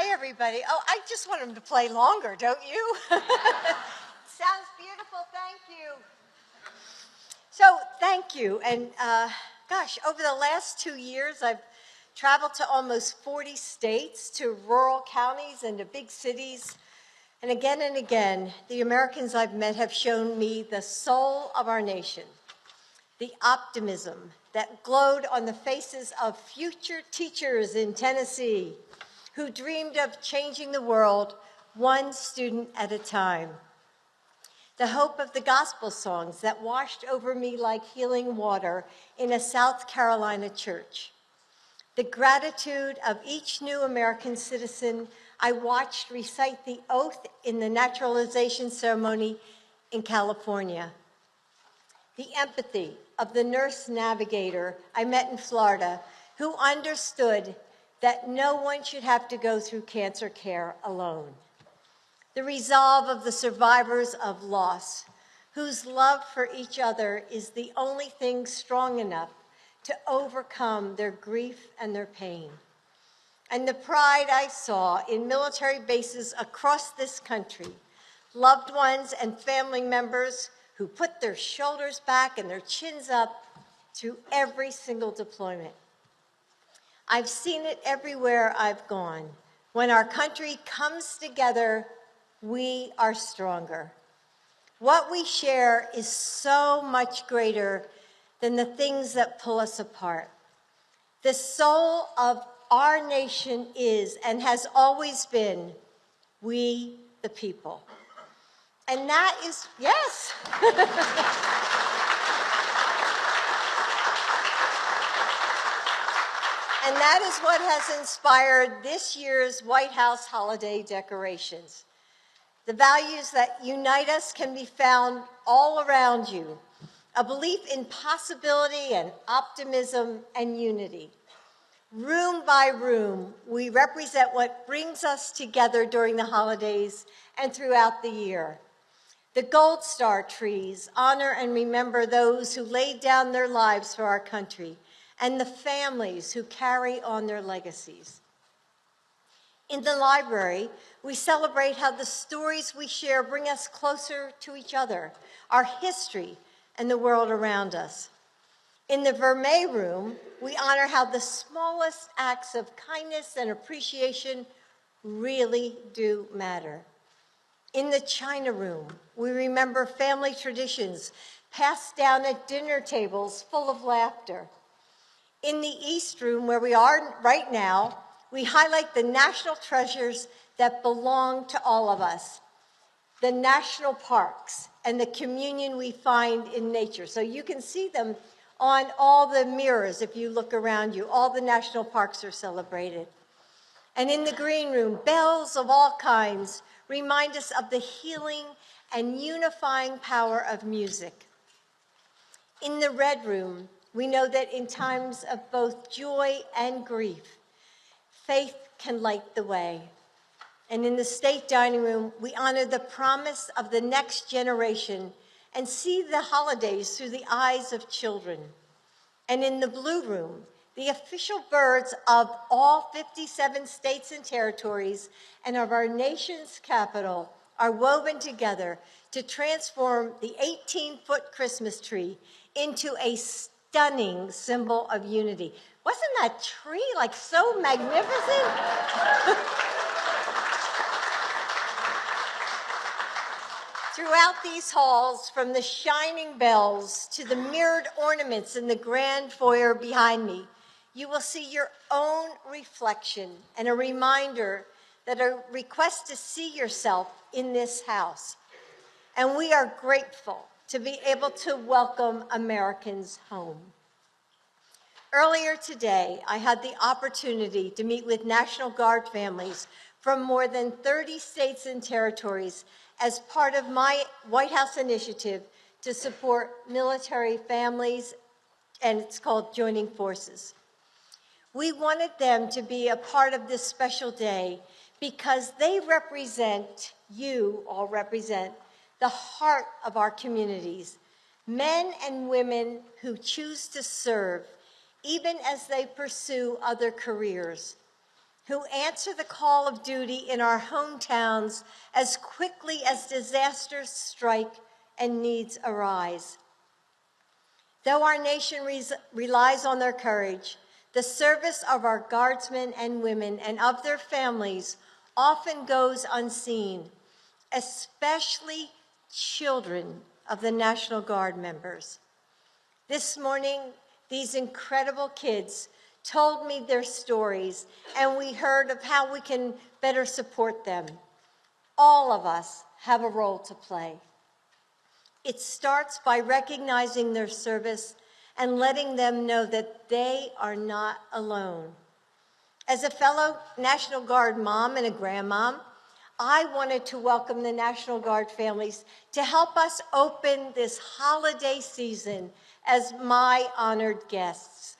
Hi, everybody. Oh, I just want them to play longer, don't you? Sounds beautiful. Thank you. So, thank you. And gosh, over the last 2 years, I've traveled to almost 40 states, to rural counties, and to big cities. And again, the Americans I've met have shown me the soul of our nation, the optimism that glowed on the faces of future teachers in Tennessee who dreamed of changing the world one student at a time. The hope of the gospel songs that washed over me like healing water in a South Carolina church. The gratitude of each new American citizen I watched recite the oath in the naturalization ceremony in California. The empathy of the nurse navigator I met in Florida who understood that no one should have to go through cancer care alone. The resolve of the survivors of loss, whose love for each other is the only thing strong enough to overcome their grief and their pain. And the pride I saw in military bases across this country, loved ones and family members who put their shoulders back and their chins up through every single deployment. I've seen it everywhere I've gone. When our country comes together, we are stronger. What we share is so much greater than the things that pull us apart. The soul of our nation is and has always been we the people. And that is, yes. And that is what has inspired this year's White House holiday decorations. The values that unite us can be found all around you. A belief in possibility and optimism and unity. Room by room, we represent what brings us together during the holidays and throughout the year. The Gold Star trees honor and remember those who laid down their lives for our country and the families who carry on their legacies. In the library, we celebrate how the stories we share bring us closer to each other, our history, and the world around us. In the Vermeer room, we honor how the smallest acts of kindness and appreciation really do matter. In the China room, we remember family traditions passed down at dinner tables full of laughter. In the East room, where we are right now, we highlight the national treasures that belong to all of us, the national parks and the communion we find in nature. So you can see them on all the mirrors if you look around you. All the national parks are celebrated. And in the green room, bells of all kinds remind us of the healing and unifying power of music. In the red room, we know that in times of both joy and grief, faith can light the way. And in the state dining room, we honor the promise of the next generation and see the holidays through the eyes of children. And in the blue room, the official birds of all 57 states and territories and of our nation's capital are woven together to transform the 18-foot Christmas tree into a stunning symbol of unity. Wasn't that tree like so magnificent? Throughout these halls, from the shining bells to the mirrored ornaments in the grand foyer behind me, you will see your own reflection and a reminder that a request to see yourself in this house. And we are grateful to be able to welcome Americans home. Earlier today, I had the opportunity to meet with National Guard families from more than 30 states and territories as part of my White House initiative to support military families, and it's called Joining Forces. We wanted them to be a part of this special day because they represent, you all represent, the heart of our communities, men and women who choose to serve even as they pursue other careers, who answer the call of duty in our hometowns as quickly as disasters strike and needs arise. Though our nation relies on their courage, the service of our guardsmen and women and of their families often goes unseen, especially children of the National Guard members. This morning, these incredible kids told me their stories, and we heard of how we can better support them. All of us have a role to play. It starts by recognizing their service and letting them know that they are not alone. As a fellow National Guard mom and a grandmom, I wanted to welcome the National Guard families to help us open this holiday season as my honored guests.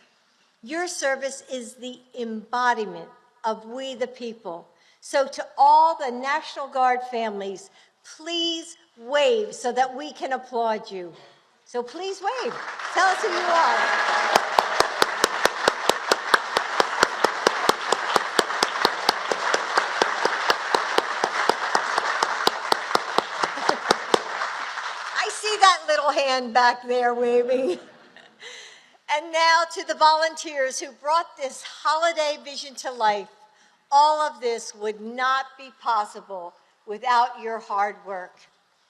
Your service is the embodiment of we the people. So to all the National Guard families, please wave so that we can applaud you. So please wave. Tell us who you are. I see that little hand back there waving. And now to the volunteers who brought this holiday vision to life. All of this would not be possible without your hard work.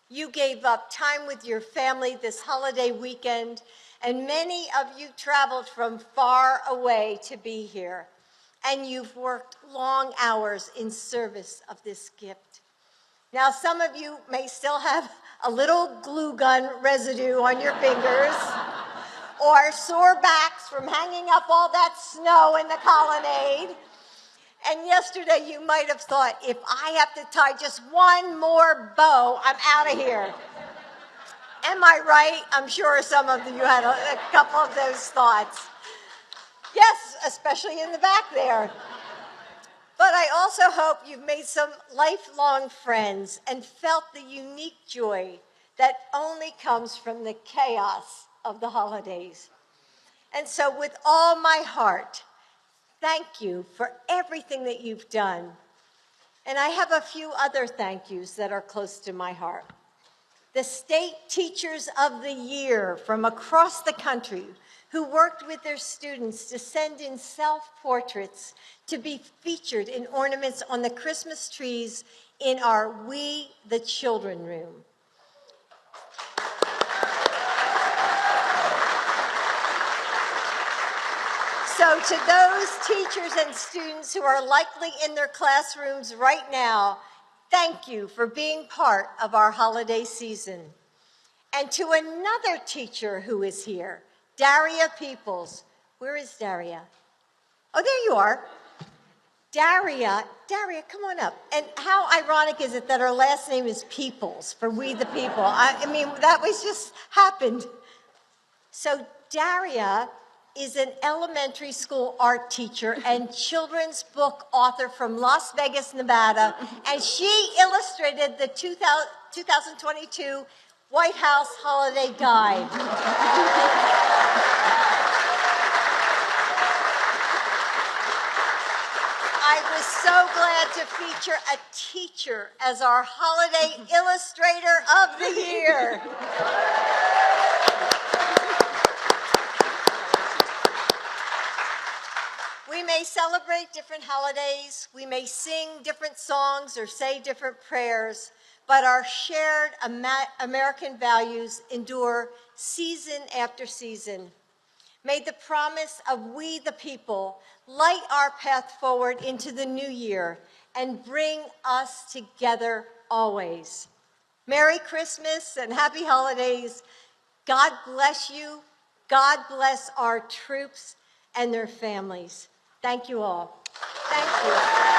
You gave up time with your family this holiday weekend, and many of you traveled from far away to be here. And you've worked long hours in service of this gift. Now, some of you may still have a little glue gun residue on your fingers, or sore backs from hanging up all that snow in the colonnade. And yesterday you might have thought, if I have to tie just one more bow, I'm out of here. Am I right? I'm sure some of you had a couple of those thoughts. Yes, especially in the back there. But I also hope you've made some lifelong friends and felt the unique joy that only comes from the chaos of the holidays. And so with all my heart, thank you for everything that you've done. And I have a few other thank yous that are close to my heart. The State Teachers of the Year from across the country who worked with their students to send in self-portraits to be featured in ornaments on the Christmas trees in our We the Children room. So to those teachers and students who are likely in their classrooms right now, thank you for being part of our holiday season. And to another teacher who is here, Daria Peoples. Where is Daria? Oh, there you are. Daria, come on up. And how ironic is it that her last name is Peoples, for We the People? I mean, that was just happened. So Daria is an elementary school art teacher and children's book author from Las Vegas, Nevada, and she illustrated the 2022 White House Holiday Guide. I was so glad to feature a teacher as our Holiday Illustrator of the Year. We may celebrate different holidays, we may sing different songs or say different prayers, but our shared American values endure season after season. May the promise of We the People light our path forward into the new year and bring us together always. Merry Christmas and happy holidays. God bless you. God bless our troops and their families. Thank you all. Thank you.